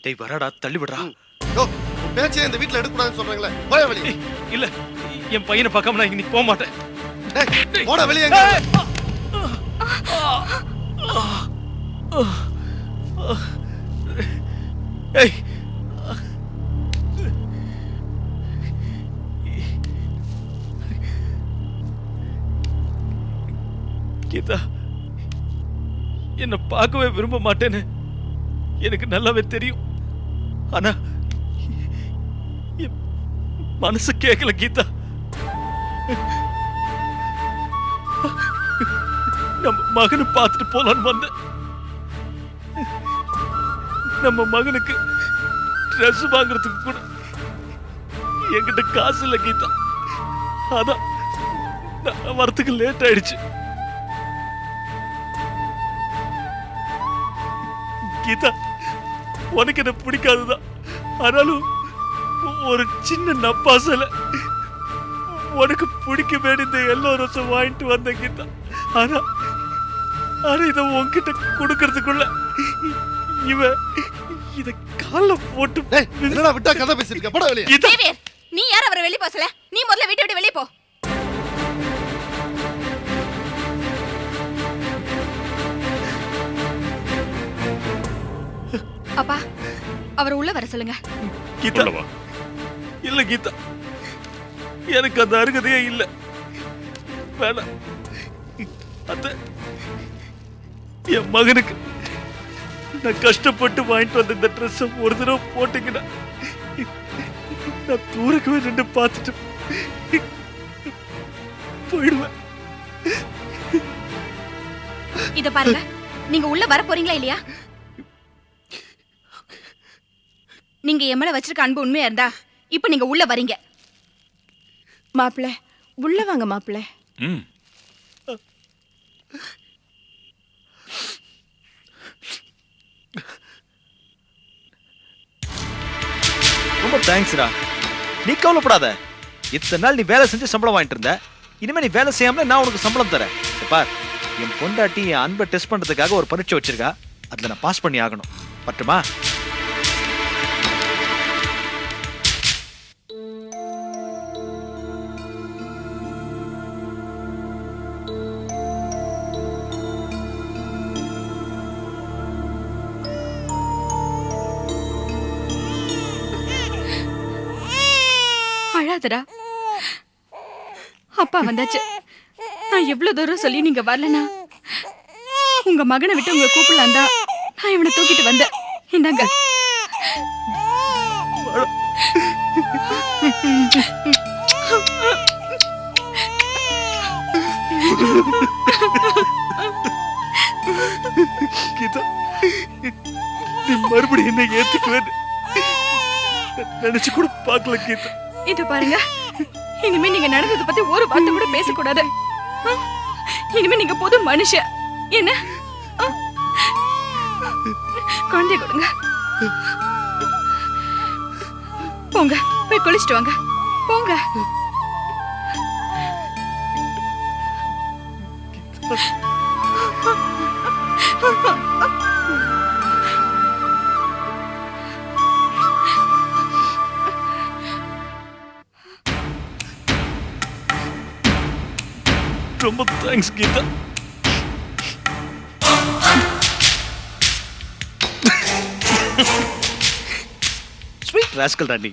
டேய் வரடா தள்ளி விடுறா. யோ பேச்சே இந்த வீட்ல எடுக்க கூடாதுன்னு சொல்றாங்களே போய வெளிய. இல்ல என் பையனை பார்க்காம நான் இன்னைக்கு போக மாட்டேன். டேய் போட வெளிய எங்க. ஏய் கீதா என்ன பார்க்கவே விரும்ப மாட்டேன்னு எனக்கு நல்லாவே தெரியும். ஆனா என் மனசு கேட்கல கீதா. நம்ம மகனை பார்த்துட்டு போலான்னு வந்தேன். நம்ம மகனுக்கு ட்ரெஸ் வாங்குறதுக்கு கூட என்கிட்ட காசு இல்லை கீதா. அதான் நான் வரத்துக்கு லேட் ஆயிடுச்சு. கீதா உனக்கு என்ன பிடிக்காதுதான், ஆனாலும் ஒரு சின்ன நப்பாசல உனக்கு பிடிக்க வேண்டிய எல்லா ரசம் வாங்கிட்டு வந்தேன் கீதா. ஆனா இத உன்கிட்ட கொடுக்கறதுக்குள்ள இவன் இத கால்ல போட்டு என்னடா விட்டா கதை பேசிருக்க போட வெளிய. தேவியர் நீ யார் அவரை வெளிய போசல? நீ முதல்ல வீட்டை விட்டு வெளிய போ. அப்பா அவரை உள்ள வர சொல்லுங்க. கீதா இல்ல கீதா, எனக்கு அந்த அருகதையே இல்ல. வேணாம் அத்த, என் மகனுக்கு நான் கஷ்டப்பட்டு வாங்கிட்டு வந்த இந்த ட்ரெஸ் ஒரு தடவை போட்டீங்கன்னா நான் தூரக்கவே நின்று பார்த்துட்டு போயிடுவேன். இத பாருங்க, நீங்க உள்ள வர போறீங்களா இல்லையா? நீங்க என் மேல வச்சிருக்க அன்பு உண்மையா இருந்தா இப்ப நீங்க உள்ள வரீங்க. மாப்பிள்ள உள்ள வாங்க மாப்பிள்ள. ரொம்ப தேங்க்ஸ்டா. நீ கவலைப்படாத. இத்தனை நாள் நீ வேலை செஞ்சு சம்பளம் வாங்கிட்டு இருந்த, இனிமே நீ வேலை செய்யாமல நான் உனக்கு சம்பளம் தரேன். பார், என் பொண்டாட்டி என் அன்பை டெஸ்ட் பண்றதுக்காக ஒரு பரீட்சை வச்சிருக்கா. அதுல நான் பாஸ் பண்ணி ஆகணும். பட்டுமா? அழாதடா. அப்பா வந்தாச்சு. நான் எவ்வளவு தூரம் சொல்லி நீங்க வரலனா உங்க மகனை விட்டு உங்க கூப்பிடலாம் தான் நான் இவனை தூக்கிட்டு வந்தேன். இந்தாங்க. கீதா, நீ மறுபடியும் என்ன ஏத்துக்குவேன்னு நினைச்சு கூட பார்க்கல கீதா. இது பாருங்க, இனிமே நீங்க நடந்ததை பத்தி ஒரு வார்த்தை கூட பேசக்கூடாது. இனிமே நீங்க பொது மனுஷன். என்ன குழந்தை கொடுங்க. போங்க போய் குளிச்சுட்டு வாங்க. போங்க. ரொம்ப தேங்க்ஸ் கீதா. ஸ்வீட் ராஸ்கல் ராணி.